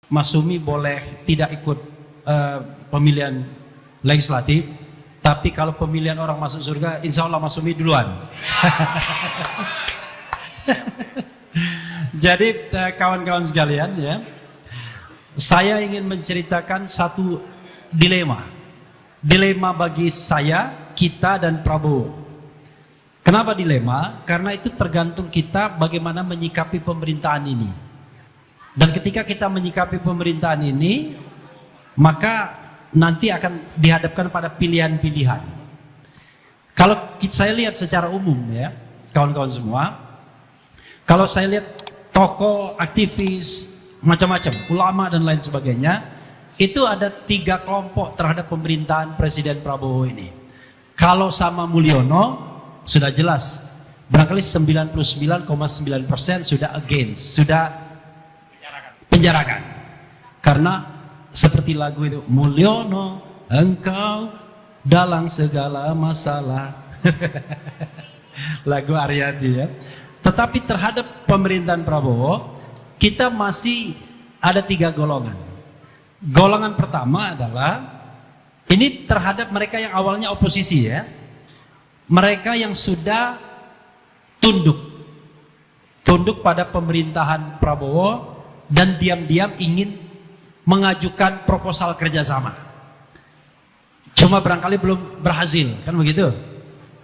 Masyumi boleh tidak ikut pemilihan legislatif, tapi kalau pemilihan orang masuk surga, insya Allah Masyumi duluan. Jadi kawan-kawan sekalian ya, saya ingin menceritakan satu dilema bagi saya, kita dan Prabowo. Kenapa dilema? Karena itu tergantung kita bagaimana menyikapi pemerintahan ini. Dan ketika kita menyikapi pemerintahan ini, maka nanti akan dihadapkan pada pilihan-pilihan. Kalau saya lihat secara umum ya, kawan-kawan semua, kalau saya lihat tokoh, aktivis, macam-macam, ulama dan lain sebagainya, itu ada 3 kelompok terhadap pemerintahan Presiden Prabowo ini. Kalau sama Mulyono, sudah jelas, barangkali 99,9% sudah against, sudah penjarakan. Karena seperti lagu itu, Mulyono engkau dalam segala masalah. Lagu Aryadi ya. Tetapi terhadap pemerintahan Prabowo, kita masih ada 3 golongan. Golongan pertama adalah ini terhadap mereka yang awalnya oposisi ya. Mereka yang sudah tunduk pada pemerintahan Prabowo dan diam-diam ingin mengajukan proposal kerjasama. Cuma barangkali belum berhasil, kan begitu?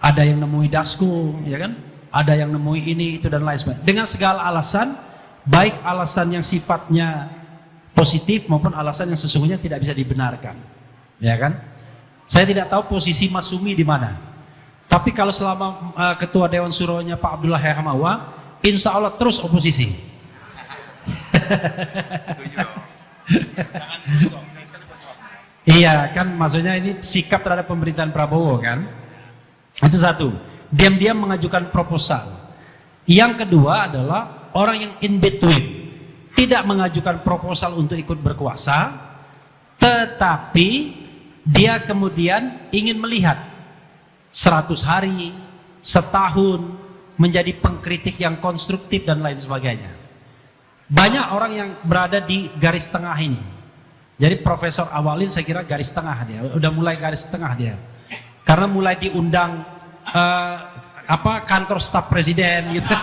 Ada yang nemui Dasko, ya kan? Ada yang nemui ini, itu dan lain sebagainya. Dengan segala alasan, baik alasan yang sifatnya positif maupun alasan yang sesungguhnya tidak bisa dibenarkan, ya kan? Saya tidak tahu posisi Masyumi di mana. Tapi kalau selama Ketua Dewan Suronya Pak Abdullah Hamawa, insya Allah terus oposisi. Iya kan, maksudnya ini sikap terhadap pemerintahan Prabowo kan. Itu satu, diam-diam mengajukan proposal. Yang kedua adalah orang yang in between, tidak mengajukan proposal untuk ikut berkuasa, tetapi dia kemudian ingin melihat 100 hari, setahun, menjadi pengkritik yang konstruktif dan lain sebagainya. Banyak orang yang berada di garis tengah ini. Jadi Profesor Awalin saya kira garis tengah dia, udah mulai garis tengah dia. Karena mulai diundang kantor staf presiden gitu.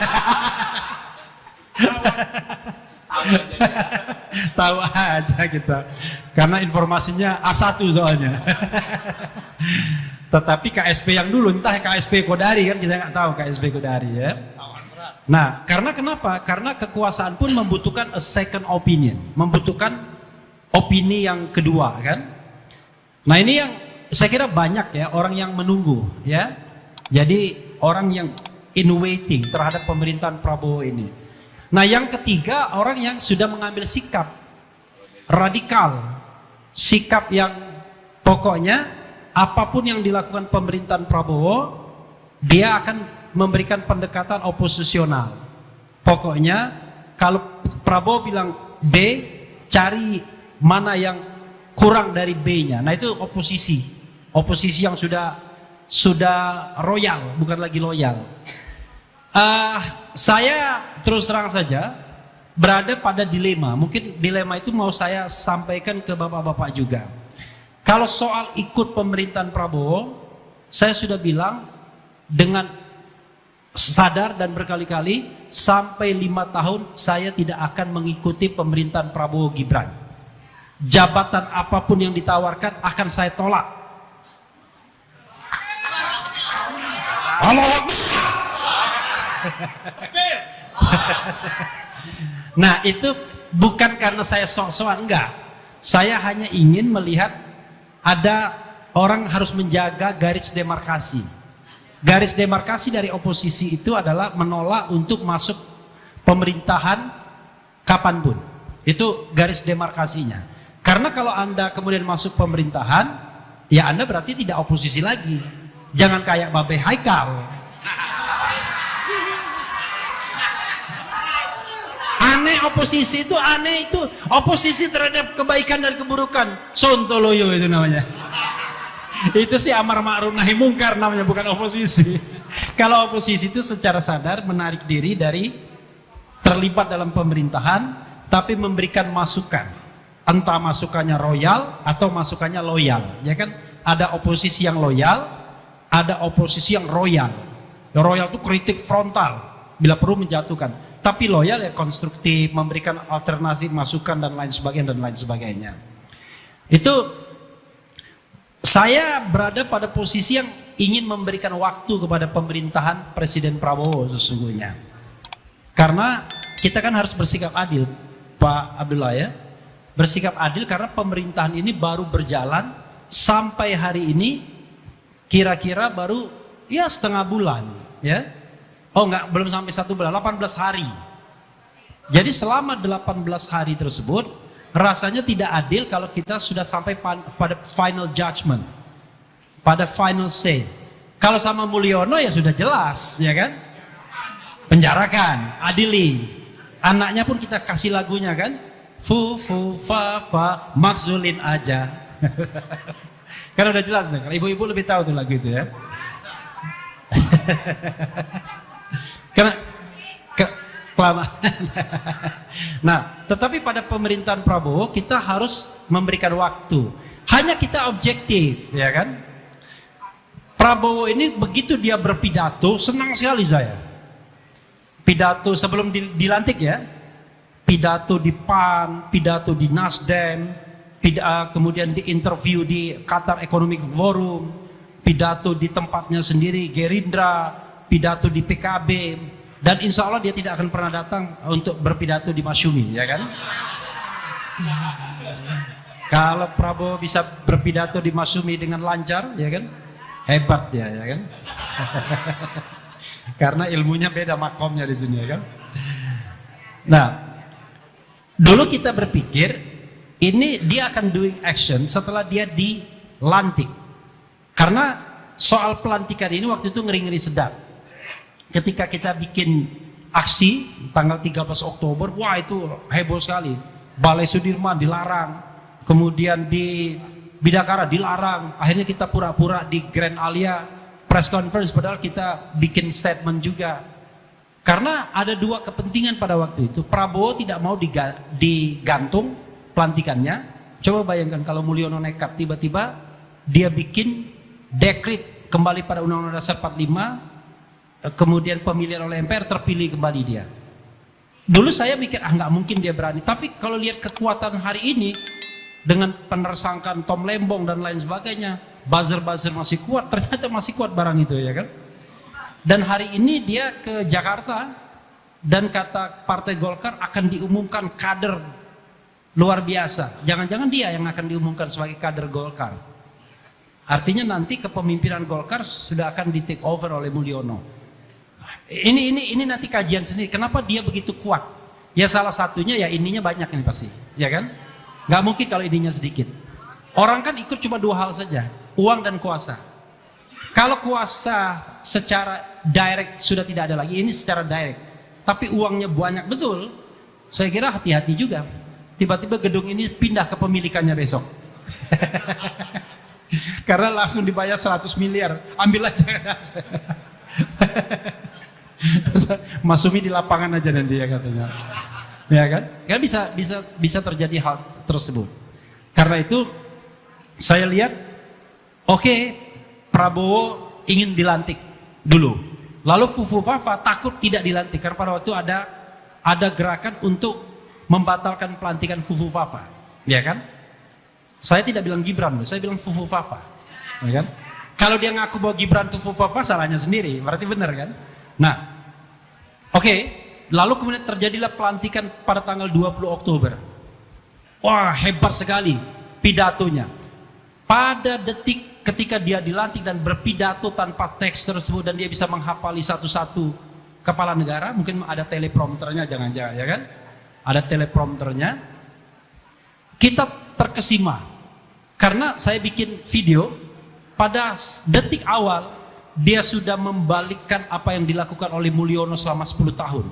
Tahu aja kita. Karena informasinya A1 soalnya. Tetapi KSP yang dulu, entah KSP Kodari kan, kita nggak tahu KSP Kodari ya. Nah, karena kenapa? Karena kekuasaan pun membutuhkan a second opinion, membutuhkan opini yang kedua kan. Nah ini yang saya kira banyak ya orang yang menunggu ya. Jadi orang yang in waiting terhadap pemerintahan Prabowo ini. Nah yang ketiga, orang yang sudah mengambil sikap radikal, sikap yang pokoknya apapun yang dilakukan pemerintahan Prabowo, dia akan memberikan pendekatan oposisional. Pokoknya kalau Prabowo bilang B, cari mana yang kurang dari B-nya. Nah itu oposisi yang sudah royal, bukan lagi loyal. Saya terus terang saja berada pada dilema. Mungkin dilema itu mau saya sampaikan ke bapak-bapak juga. Kalau soal ikut pemerintahan Prabowo, saya sudah bilang dengan sadar dan berkali-kali, sampai 5 tahun saya tidak akan mengikuti pemerintahan Prabowo Gibran. Jabatan apapun yang ditawarkan akan saya tolak. Nah itu bukan karena saya sok-sokan, enggak. Saya hanya ingin melihat ada orang harus menjaga garis demarkasi. Garis demarkasi dari oposisi itu adalah menolak untuk masuk pemerintahan kapanpun. Itu garis demarkasinya. Karena kalau Anda kemudian masuk pemerintahan, ya Anda berarti tidak oposisi lagi. Jangan kayak Babe Haikal. Aneh oposisi itu, aneh itu. Oposisi terhadap kebaikan dan keburukan. Sontoloyo itu namanya. Itu sih amar ma'ruf nahi mungkar namanya, bukan oposisi. Kalau oposisi itu secara sadar menarik diri dari terlibat dalam pemerintahan, tapi memberikan masukan. entah masukannya royal atau masukannya loyal, ya kan? Ada oposisi yang loyal, ada oposisi yang royal. Yang royal itu kritik frontal bila perlu menjatuhkan, tapi loyal ya konstruktif, memberikan alternatif, masukan dan lain sebagainya. Itu saya berada pada posisi yang ingin memberikan waktu kepada pemerintahan Presiden Prabowo sesungguhnya. Karena kita kan harus bersikap adil, Pak Abdullah ya. Bersikap adil karena pemerintahan ini baru berjalan sampai hari ini kira-kira baru ya setengah bulan ya. Oh enggak, belum sampai 1 bulan, 18 hari. Jadi selama 18 hari tersebut rasanya tidak adil kalau kita sudah sampai pada final judgment, pada final say. Kalau sama Mulyono ya sudah jelas ya kan, penjarakan, adili. Anaknya pun kita kasih lagunya kan, fu fu fa fa makzulin aja. Kan udah jelas nih, kalau ibu-ibu lebih tahu tuh lagu itu ya. Karena kelamaan. Nah, tetapi pada pemerintahan Prabowo kita harus memberikan waktu. Hanya kita objektif, ya kan? Prabowo ini begitu dia berpidato, senang sekali saya. Pidato sebelum dilantik ya. Pidato di PAN, pidato di Nasdem, kemudian di interview di Qatar Economic Forum, pidato di tempatnya sendiri Gerindra, pidato di PKB. Dan insya Allah dia tidak akan pernah datang untuk berpidato di Masyumi, ya kan? Kalau Prabowo bisa berpidato di Masyumi dengan lancar, ya kan? Hebat dia, ya kan? Karena ilmunya beda makomnya di sini, ya kan? Nah, dulu kita berpikir ini dia akan doing action setelah dia dilantik. Karena soal pelantikan ini waktu itu ngeri-ngeri sedap. Ketika kita bikin aksi tanggal 13 Oktober, wah itu heboh sekali. Balai Sudirman dilarang, kemudian di Bidakara dilarang. Akhirnya kita pura-pura di Grand Alia press conference, padahal kita bikin statement juga. Karena ada dua kepentingan pada waktu itu. Prabowo tidak mau digantung pelantikannya. Coba bayangkan kalau Mulyono nekat, tiba-tiba dia bikin dekret kembali pada Undang-Undang Dasar 45. Kemudian pemilihan oleh MPR, terpilih kembali dia. Dulu saya mikir nggak mungkin dia berani. Tapi kalau lihat kekuatan hari ini dengan penersangkaan Tom Lembong dan lain sebagainya, buzzer-buzzer masih kuat. Ternyata masih kuat barang itu ya kan. Dan hari ini dia ke Jakarta dan kata Partai Golkar akan diumumkan kader luar biasa. Jangan-jangan dia yang akan diumumkan sebagai kader Golkar. Artinya nanti kepemimpinan Golkar sudah akan di take over oleh Mulyono. Ini nanti kajian sendiri. Kenapa dia begitu kuat? Ya salah satunya ya ininya banyak ini pasti, ya kan? Gak mungkin kalau ininya sedikit. Orang kan ikut cuma dua hal saja, uang dan kuasa. Kalau kuasa secara direct sudah tidak ada lagi, ini secara direct. Tapi uangnya banyak betul. Saya kira hati-hati juga. Tiba-tiba gedung ini pindah ke pemilikannya besok. Karena langsung dibayar 100 miliar. Ambil aja. Masumi di lapangan aja nanti ya katanya, ya kan? Kan bisa terjadi hal tersebut. Karena itu saya lihat, oke, Prabowo ingin dilantik dulu. Lalu Fufu Fafa takut tidak dilantik karena pada waktu ada gerakan untuk membatalkan pelantikan Fufu Fafa, ya kan? Saya tidak bilang Gibran, saya bilang Fufu Fafa, ya kan? Kalau dia ngaku bahwa Gibran itu Fufu Fafa, salahnya sendiri, berarti benar kan? Nah, oke, lalu kemudian terjadilah pelantikan pada tanggal 20 Oktober. Wah, hebat sekali pidatonya. Pada detik ketika dia dilantik dan berpidato tanpa teks tersebut dan dia bisa menghafali satu-satu kepala negara, mungkin ada teleprompternya, jangan-jangan ya kan? Ada teleprompternya. Kita terkesima karena saya bikin video pada detik awal. Dia sudah membalikkan apa yang dilakukan oleh Mulyono selama 10 tahun.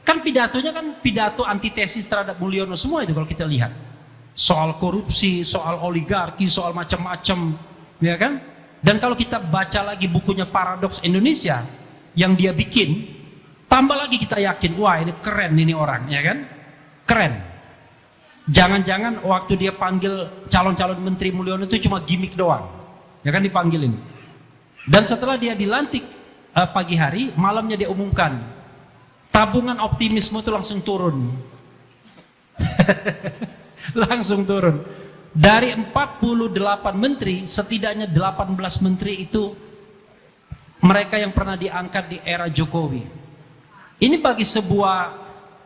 Kan pidatonya kan pidato antitesis terhadap Mulyono semua itu kalau kita lihat. Soal korupsi, soal oligarki, soal macam-macam, ya kan? Dan kalau kita baca lagi bukunya Paradoks Indonesia yang dia bikin, tambah lagi kita yakin, wah ini keren ini orang, ya kan? Keren. Jangan-jangan waktu dia panggil calon-calon Menteri Mulyono itu cuma gimmick doang. Ya kan dipanggilin. Dan setelah dia dilantik pagi hari, malamnya dia umumkan. Tabungan optimisme itu langsung turun. Langsung turun. Dari 48 menteri, setidaknya 18 menteri itu mereka yang pernah diangkat di era Jokowi. Ini bagi sebuah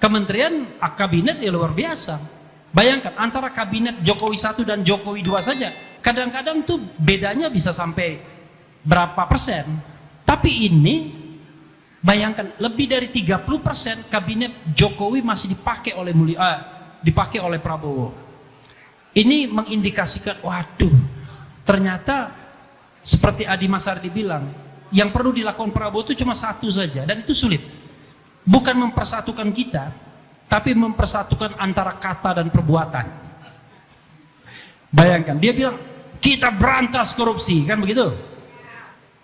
kementerian kabinet ya luar biasa. Bayangkan antara kabinet Jokowi 1 dan Jokowi 2 saja, kadang-kadang tuh bedanya bisa sampai berapa persen. Tapi ini bayangkan lebih dari 30% kabinet Jokowi masih dipakai oleh Prabowo. Ini mengindikasikan, waduh, ternyata seperti Adi Masardi bilang, yang perlu dilakukan Prabowo itu cuma satu saja, dan itu sulit. Bukan mempersatukan kita, tapi mempersatukan antara kata dan perbuatan. Bayangkan, dia bilang, kita berantas korupsi, kan begitu?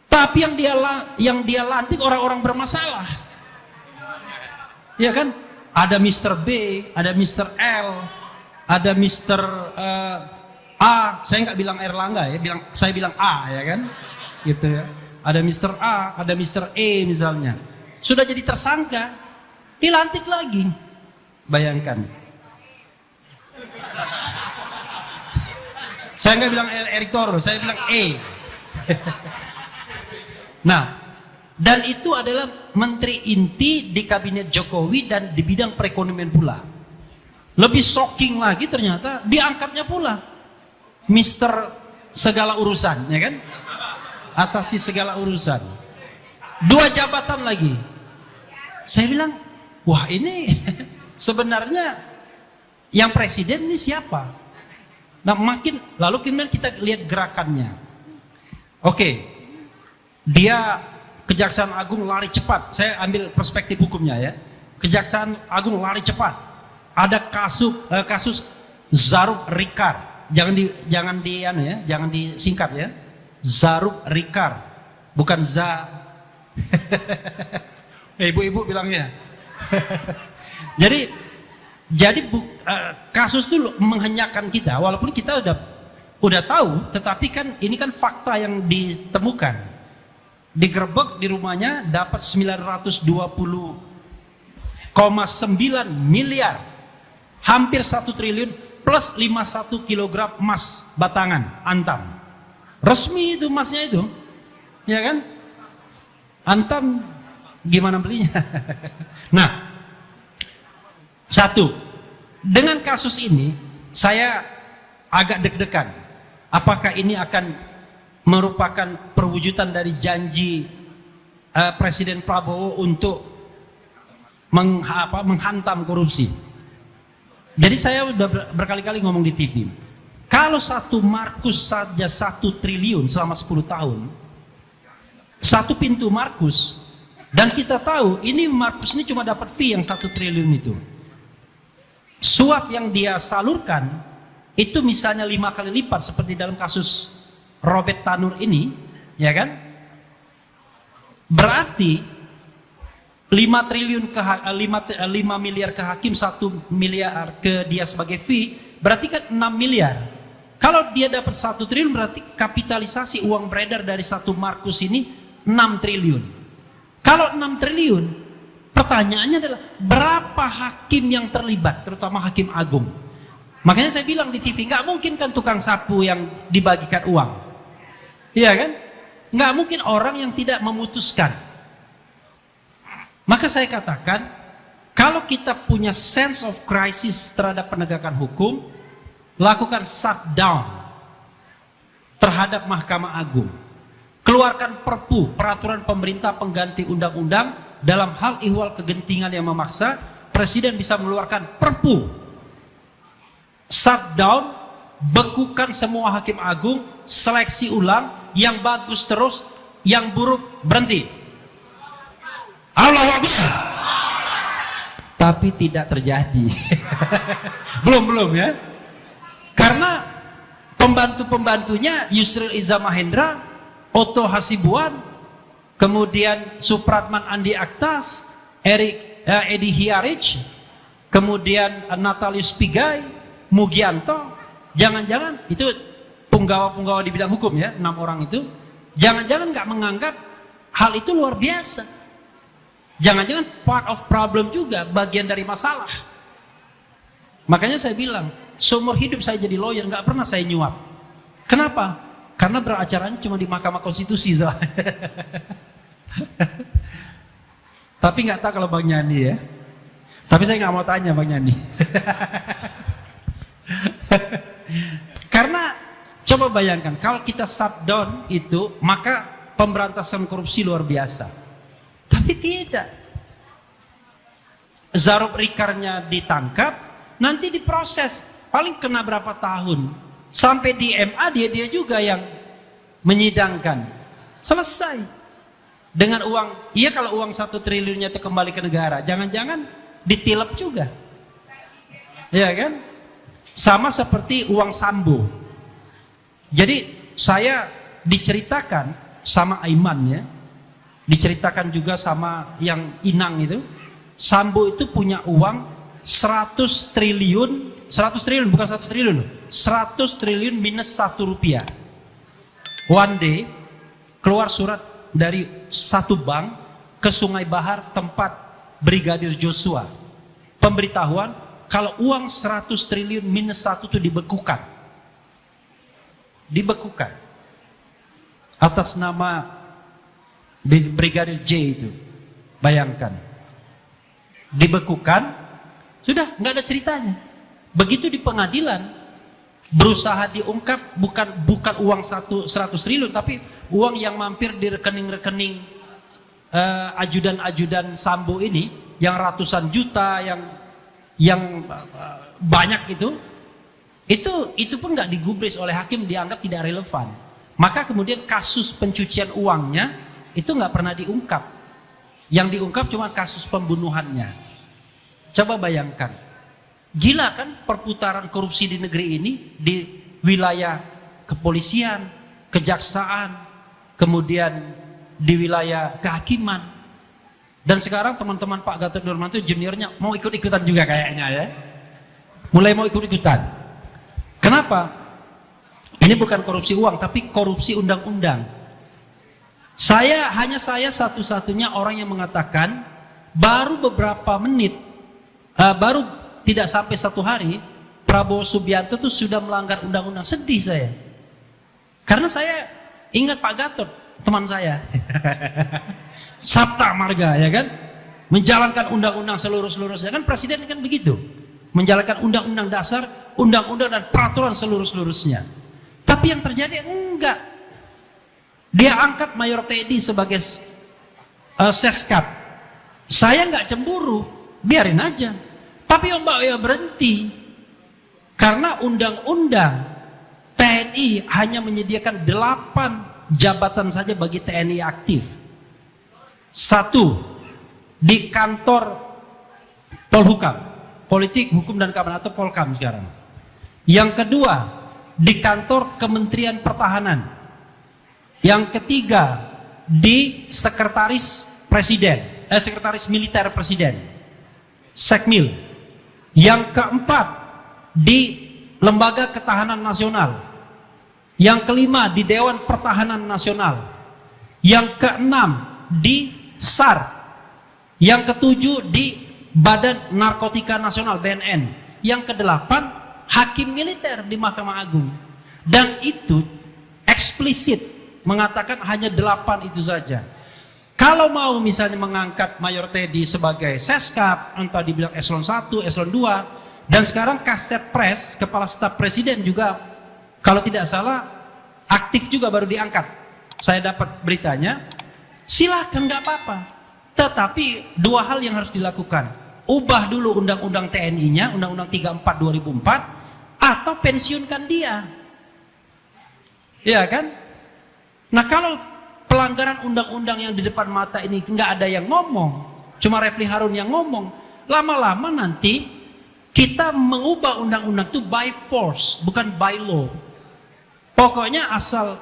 Tapi yang dia lantik orang-orang bermasalah. Ya kan? Ada Mr. B, ada Mr. L, ada Mr. A. Saya nggak bilang Erlangga ya, saya bilang A ya kan? Gitu ya. Ada Mr. A, ada Mr. E misalnya. Sudah jadi tersangka, dilantik lagi. Bayangkan. Saya nggak bilang Erick Thohir, saya bilang E. Nah, dan itu adalah menteri inti di kabinet Jokowi dan di bidang perekonomian pula. Lebih shocking lagi ternyata diangkatnya pula Mister segala urusan, ya kan? Atasi segala urusan. 2 jabatan lagi. Saya bilang, wah ini sebenarnya yang presiden ini siapa? Nah lalu kemudian kita lihat gerakannya. Oke, dia Kejaksaan Agung lari cepat. Saya ambil perspektif hukumnya ya. Kejaksaan Agung lari cepat. Ada kasus Zaruk Rikar. Jangan disingkat ya. Zaruk Rikar, bukan za. Ibu-ibu bilangnya. jadi kasus itu menghenyakan kita, walaupun kita udah tahu, tetapi kan ini kan fakta yang ditemukan. Digerebek di rumahnya dapat 920,9 miliar, hampir 1 triliun plus 51 kilogram emas batangan antam. Resmi itu emasnya itu, ya kan? Antam gimana belinya? Nah, satu, dengan kasus ini saya agak deg-degan. Apakah ini akan merupakan perwujudan dari janji Presiden Prabowo untuk menghantam korupsi? Jadi saya sudah berkali-kali ngomong di TV. Kalau satu Markus saja 1 triliun selama 10 tahun, satu pintu Markus, dan kita tahu ini Markus ini cuma dapat fee yang 1 triliun itu. Suap yang dia salurkan itu misalnya 5 kali lipat seperti dalam kasus Robert Tanur ini, ya kan? Berarti 5 miliar ke hakim, 1 miliar ke dia sebagai fee, berarti kan 6 miliar. Kalau dia dapat 1 triliun berarti kapitalisasi uang beredar dari satu Markus ini 6 triliun. Kalau 6 triliun, pertanyaannya adalah berapa hakim yang terlibat, terutama hakim agung. Makanya saya bilang di TV, nggak mungkin kan tukang sapu yang dibagikan uang. Iya kan? Nggak mungkin orang yang tidak memutuskan. Maka saya katakan, kalau kita punya sense of crisis terhadap penegakan hukum, lakukan shutdown terhadap Mahkamah Agung. Keluarkan perpu, peraturan pemerintah pengganti undang-undang dalam hal ihwal kegentingan yang memaksa, Presiden bisa mengeluarkan perpu. Shutdown, bekukan semua hakim agung, seleksi ulang, yang bagus terus, yang buruk berhenti. Allahu Akbar. Tapi tidak terjadi. belum ya. Karena pembantu-pembantunya Yusril Iza Mahendra, Otto Hasibuan, kemudian Supratman Andi Aktas, Edi Hiarich, kemudian Natalius Pigai, Mugianto, jangan-jangan itu punggawa-punggawa di bidang hukum ya, 6 orang itu, jangan-jangan nggak menganggap hal itu luar biasa. Jangan-jangan part of problem juga, bagian dari masalah. Makanya saya bilang, seumur hidup saya jadi lawyer, nggak pernah saya nyuap. Kenapa? Karena beracaranya cuma di Mahkamah Konstitusi. Tapi nggak tahu kalau Bang Yani ya. Tapi saya nggak mau tanya Bang Yani. Karena coba bayangkan, kalau kita shutdown itu, maka pemberantasan korupsi luar biasa. Tapi tidak. Zarub Rikarnya ditangkap, nanti diproses, paling kena berapa tahun, sampai di MA dia juga yang menyidangkan, selesai dengan uang. Iya, kalau uang 1 triliunnya itu kembali ke negara, jangan-jangan ditilep juga, ya kan? Sama seperti uang Sambo. Jadi saya diceritakan sama Aiman ya, diceritakan juga sama yang Inang itu, Sambo itu punya uang 100 triliun bukan 1 triliun, 100 triliun minus 1 rupiah. One day keluar surat dari satu bank ke Sungai Bahar tempat Brigadir Joshua, pemberitahuan kalau uang 100 triliun minus 1 itu dibekukan atas nama Brigadir J itu. Bayangkan, dibekukan, sudah nggak ada ceritanya. Begitu di pengadilan berusaha diungkap, bukan uang 100 triliun, tapi uang yang mampir di rekening-rekening ajudan Sambo ini, yang ratusan juta, yang banyak itu pun nggak digubris oleh hakim, dianggap tidak relevan. Maka kemudian kasus pencucian uangnya itu nggak pernah diungkap. Yang diungkap cuma kasus pembunuhannya. Coba bayangkan, gila kan perputaran korupsi di negeri ini, di wilayah kepolisian, kejaksaan, kemudian di wilayah kehakiman. Dan sekarang teman-teman Pak Gatot Nurmantio juniornya mau ikut-ikutan juga kayaknya ya. Mulai mau ikut-ikutan. Kenapa? Ini bukan korupsi uang, tapi korupsi undang-undang. Hanya saya satu-satunya orang yang mengatakan, baru beberapa menit, baru tidak sampai 1 hari, Prabowo Subianto itu sudah melanggar undang-undang. Sedih saya, karena saya ingat Pak Gatot, teman saya, Sabta Marga, ya kan, menjalankan undang-undang seluruh-seluruhnya. Kan presiden kan begitu, menjalankan undang-undang dasar, undang-undang dan peraturan seluruh-seluruhnya. Tapi yang terjadi enggak. Dia angkat Mayor Teddy sebagai Seskap. Saya enggak cemburu, biarin aja. Tapi Mbak ya berhenti. Karena undang-undang TNI hanya menyediakan 8 jabatan saja bagi TNI aktif. 1 di kantor Polhukam, Politik, Hukum dan Keamanan atau Polkam sekarang. Yang kedua di kantor Kementerian Pertahanan. Yang ketiga di Sekretaris Presiden, Sekretaris Militer Presiden, Sekmil. Yang keempat di Lembaga Ketahanan Nasional. Yang kelima di Dewan Pertahanan Nasional. Yang keenam di SAR. Yang ketujuh di Badan Narkotika Nasional BNN. Yang kedelapan hakim militer di Mahkamah Agung. Dan itu eksplisit mengatakan hanya 8 itu saja. Kalau mau misalnya mengangkat Mayor Teddy sebagai Seskap, entah dibilang eselon 1, eselon 2, dan sekarang Kaset Pres, Kepala Staf Presiden juga, kalau tidak salah aktif juga baru diangkat. Saya dapat beritanya. Silahkan, nggak apa-apa. Tetapi 2 hal yang harus dilakukan. Ubah dulu undang-undang TNI-nya, Undang-Undang 34 2004, atau pensiunkan dia. Ya kan? Nah, kalau pelanggaran undang-undang yang di depan mata ini nggak ada yang ngomong, cuma Refli Harun yang ngomong, lama-lama nanti kita mengubah undang-undang itu by force, bukan by law. Pokoknya asal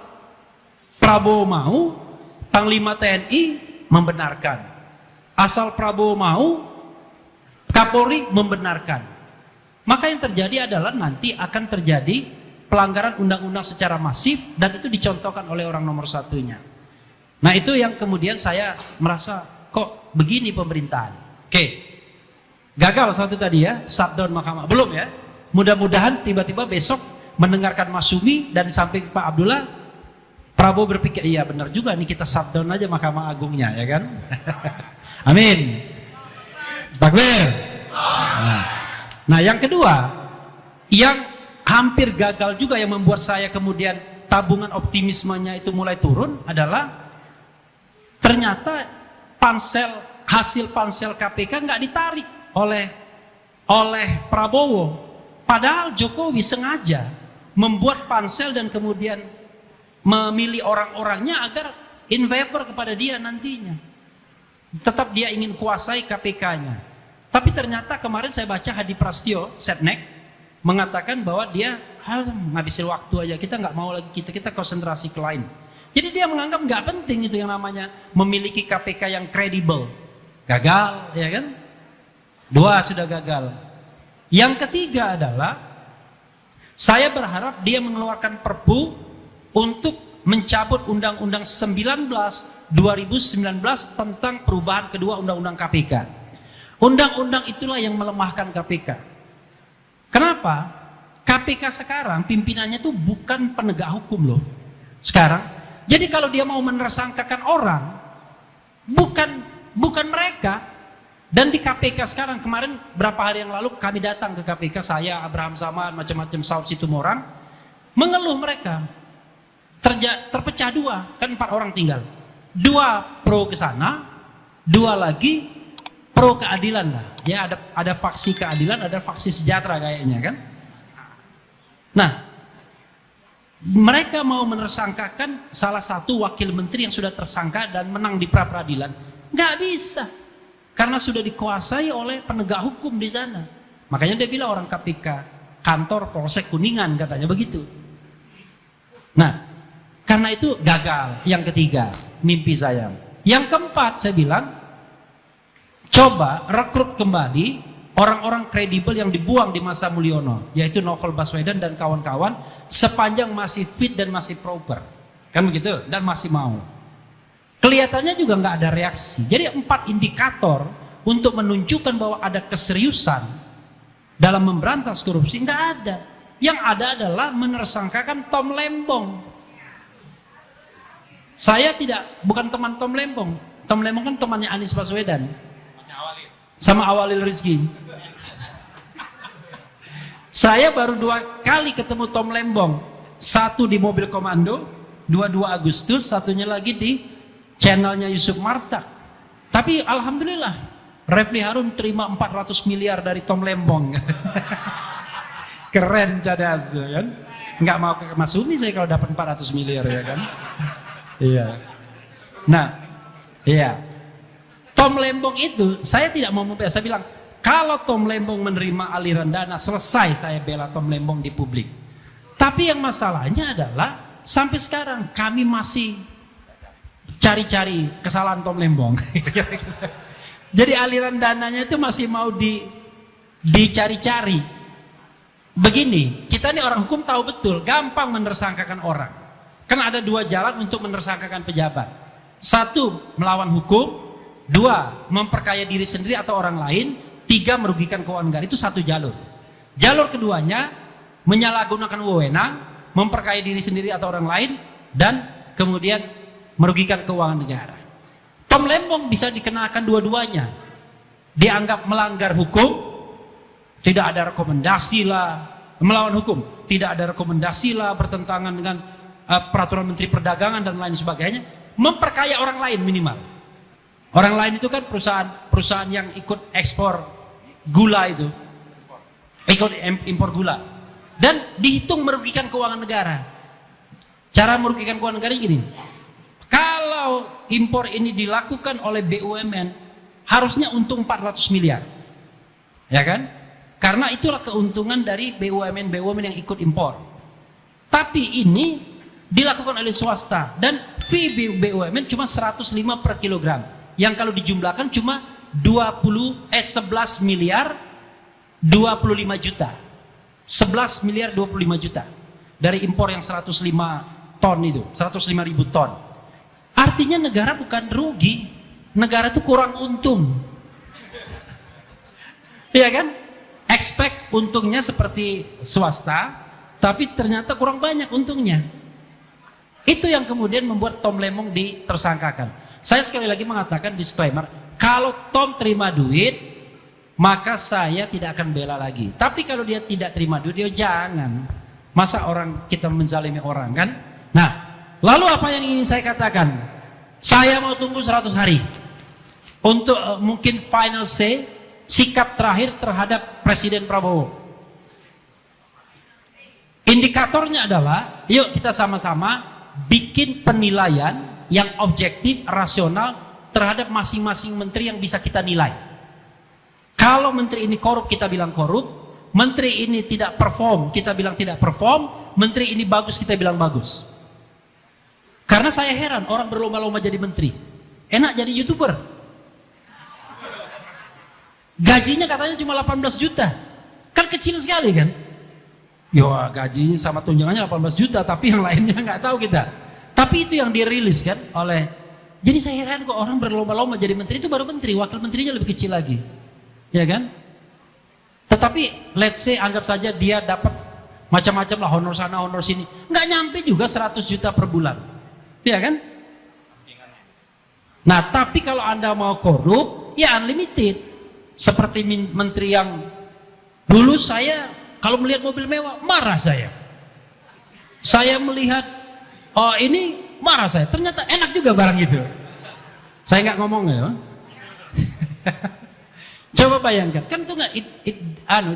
Prabowo mau, Panglima TNI membenarkan. Asal Prabowo mau, Kapolri membenarkan. maka yang terjadi adalah nanti akan terjadi pelanggaran undang-undang secara masif, dan itu dicontohkan oleh orang nomor satunya. Nah, itu yang kemudian saya merasa kok begini pemerintahan. Oke, gagal satu tadi ya, shutdown mahkamah. Belum ya, mudah-mudahan tiba-tiba besok mendengarkan Mas Sumi dan samping Pak Abdullah, Prabowo berpikir, iya benar juga nih, kita shutdown aja Mahkamah Agungnya, ya kan. Amin. Takbir. Nah, yang kedua, yang hampir gagal juga yang membuat saya kemudian tabungan optimismenya itu mulai turun adalah ternyata hasil pansel KPK nggak ditarik oleh Prabowo. Padahal Jokowi sengaja membuat pansel dan kemudian memilih orang-orangnya agar in favor kepada dia nantinya. Tetap dia ingin kuasai KPK-nya. Tapi ternyata kemarin saya baca Hadi Prasetyo, Setnek, mengatakan bahwa dia ngabisin waktu aja, kita nggak mau lagi, kita konsentrasi ke lain. Jadi dia menganggap nggak penting itu yang namanya memiliki KPK yang kredibel. Gagal, ya kan? 2 sudah gagal. Yang ketiga adalah saya berharap dia mengeluarkan Perpu untuk mencabut Undang-Undang 19 2019 tentang perubahan kedua Undang-Undang KPK. Undang-undang itulah yang melemahkan KPK. Kenapa? KPK sekarang pimpinannya itu bukan penegak hukum loh. Sekarang, jadi kalau dia mau menersangkakan orang, bukan mereka. Dan di KPK sekarang, kemarin berapa hari yang lalu kami datang ke KPK, saya, Abraham Samad, macam-macam Saud Situmorang, mengeluh mereka. Terpecah 2, kan 4 orang tinggal. 2 pro ke sana, 2 lagi pro keadilan lah. Ya, ada faksi keadilan, ada faksi sejahtera kayaknya kan. Nah, mereka mau menersangkakan salah satu wakil menteri yang sudah tersangka dan menang di pra-peradilan. Nggak bisa. Karena sudah dikuasai oleh penegak hukum di sana. Makanya dia bilang orang KPK, kantor Polsek Kuningan katanya begitu. Nah, karena itu gagal. Yang ketiga, mimpi saya. Yang keempat saya bilang, coba rekrut kembali orang-orang kredibel yang dibuang di masa Mulyono, yaitu Novel Baswedan dan kawan-kawan, sepanjang masih fit dan masih proper, kan begitu, dan masih mau. Kelihatannya juga nggak ada reaksi. Jadi 4 indikator untuk menunjukkan bahwa ada keseriusan dalam memberantas korupsi nggak ada. Yang ada adalah menersangkakan Tom Lembong. Saya bukan teman Tom Lembong. Tom Lembong kan temannya Anies Baswedan. Sama Awalil Rizki. Saya baru 2 kali ketemu Tom Lembong. 1 di mobil komando, 22 Agustus, satunya lagi di channelnya Yusuf Martak. Tapi alhamdulillah, Refli Harun terima 400 miliar dari Tom Lembong. Keren cadas kan? Nggak mau ke Mas Umi saya kalau dapat 400 miliar ya kan? Iya. Nah, iya. Tom Lembong itu saya tidak mau membela. Saya bilang kalau Tom Lembong menerima aliran dana, selesai saya bela Tom Lembong di publik. Tapi yang masalahnya adalah sampai sekarang kami masih cari-cari kesalahan Tom Lembong. Jadi aliran dananya itu masih mau dicari-cari. Begini, kita ini orang hukum tahu betul, gampang menersangkakan orang. Kan ada 2 jalan untuk menersangkakan pejabat. 1, melawan hukum. 2, memperkaya diri sendiri atau orang lain. 3, merugikan keuangan negara. Itu 1 jalur. Jalur keduanya, menyalahgunakan wewenang, memperkaya diri sendiri atau orang lain, dan kemudian merugikan keuangan negara. Tom Lembong bisa dikenakan dua-duanya. Dianggap melanggar hukum, tidak ada rekomendasi lah, melawan hukum, tidak ada rekomendasi lah, bertentangan dengan peraturan Menteri Perdagangan dan lain sebagainya, memperkaya orang lain minimal. Orang lain itu kan perusahaan yang ikut ekspor gula itu, ikut impor gula, dan dihitung merugikan keuangan negara. Cara merugikan keuangan negara gini, kalau impor ini dilakukan oleh BUMN, harusnya untung 400 miliar, ya kan? Karena itulah keuntungan dari BUMN yang ikut impor. Tapi ini dilakukan oleh swasta dan fee BUMN cuma 105 per kilogram. Yang kalau dijumlahkan cuma 11 miliar 25 juta. 11 miliar 25 juta. Dari impor yang 105 ton itu, 105 ribu ton. Artinya negara bukan rugi, negara itu kurang untung. Iya kan? Expect untungnya seperti swasta, tapi ternyata kurang banyak untungnya. Itu yang kemudian membuat Tom Lemmong ditersangkakan. Saya sekali lagi mengatakan disclaimer, kalau Tom terima duit, maka saya tidak akan bela lagi. Tapi kalau dia tidak terima duit, dia jangan. Masa orang kita menzalimi orang kan? Nah, lalu apa yang ingin saya katakan? Saya mau tunggu 100 hari untuk mungkin final say, sikap terakhir terhadap Presiden Prabowo. Indikatornya adalah, yuk kita sama-sama bikin penilaian yang objektif, rasional terhadap masing-masing menteri yang bisa kita nilai. Kalau menteri ini korup, kita bilang korup. Menteri ini tidak perform, kita bilang tidak perform. Menteri ini bagus, kita bilang bagus. Karena saya heran, orang berlomba-lomba jadi menteri. Enak jadi YouTuber. Gajinya katanya cuma 18 juta. Kan kecil sekali kan? Yo, gajinya sama tunjangannya 18 juta, tapi yang lainnya nggak tahu kita. Tapi itu yang dirilis kan oleh. Jadi saya heran kok orang berlomba-lomba jadi menteri, itu baru menteri, wakil menterinya lebih kecil lagi. Ya kan? Tetapi let's say anggap saja dia dapat macam-macam lah, honor sana honor sini, nggak nyampe juga 100 juta per bulan, ya kan? Nah tapi kalau Anda mau korup ya unlimited, seperti menteri yang dulu saya kalau melihat mobil mewah marah saya melihat oh ini marah saya, ternyata enak juga barang itu. Saya nggak ngomong ya. Coba bayangkan, kan itu nggak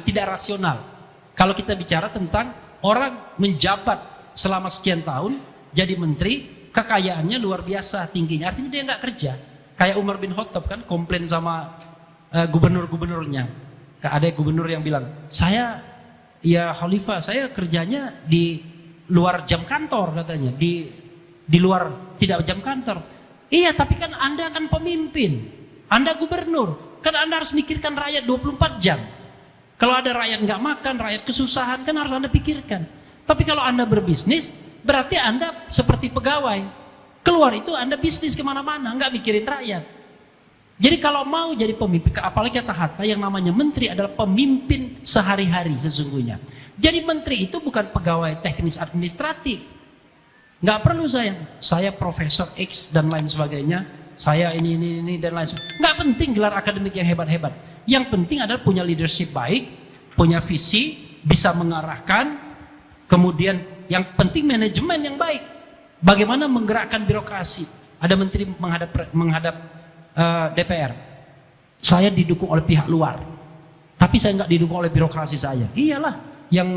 tidak rasional. Kalau kita bicara tentang orang menjabat selama sekian tahun jadi menteri, kekayaannya luar biasa tingginya, artinya dia nggak kerja. Kayak Umar bin Khattab kan komplain sama gubernur-gubernurnya. Ada gubernur yang bilang, saya ya khalifah, saya kerjanya di luar jam kantor katanya, di luar tidak jam kantor. Iya, tapi kan Anda kan pemimpin, Anda gubernur. Kan Anda harus mikirkan rakyat 24 jam. Kalau ada rakyat nggak makan, rakyat kesusahan, kan harus Anda pikirkan. Tapi kalau Anda berbisnis, berarti Anda seperti pegawai. Keluar itu Anda bisnis kemana-mana, nggak mikirin rakyat. Jadi kalau mau jadi pemimpin, apalagi kata Hatta, yang namanya menteri adalah pemimpin sehari-hari sesungguhnya. Jadi menteri itu bukan pegawai teknis administratif. Nggak perlu saya profesor X dan lain sebagainya. Saya ini dan lain sebagainya. Nggak penting gelar akademik yang hebat-hebat. Yang penting adalah punya leadership baik, punya visi, bisa mengarahkan, kemudian yang penting manajemen yang baik. Bagaimana menggerakkan birokrasi. Ada menteri menghadap DPR. Saya didukung oleh pihak luar, tapi saya nggak didukung oleh birokrasi saya. Iyalah, yang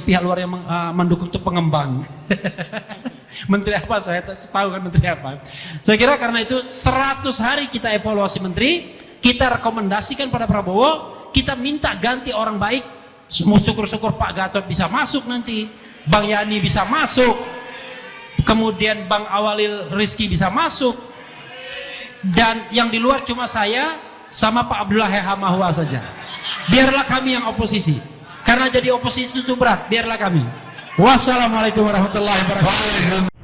pihak luar yang mendukung itu pengembang. Menteri apa? Saya tahu kan menteri apa. Saya kira karena itu 100 hari kita evaluasi menteri, kita rekomendasikan pada Prabowo, kita minta ganti orang baik. Syukur-syukur Pak Gatot bisa masuk nanti, Bang Yani bisa masuk, kemudian Bang Awalil Rizki bisa masuk, dan yang di luar cuma saya sama Pak Abdullah Hamahwa saja. Biarlah kami yang oposisi, karena jadi oposisi itu berat. Biarlah kami. Wassalamualaikum warahmatullahi wabarakatuh.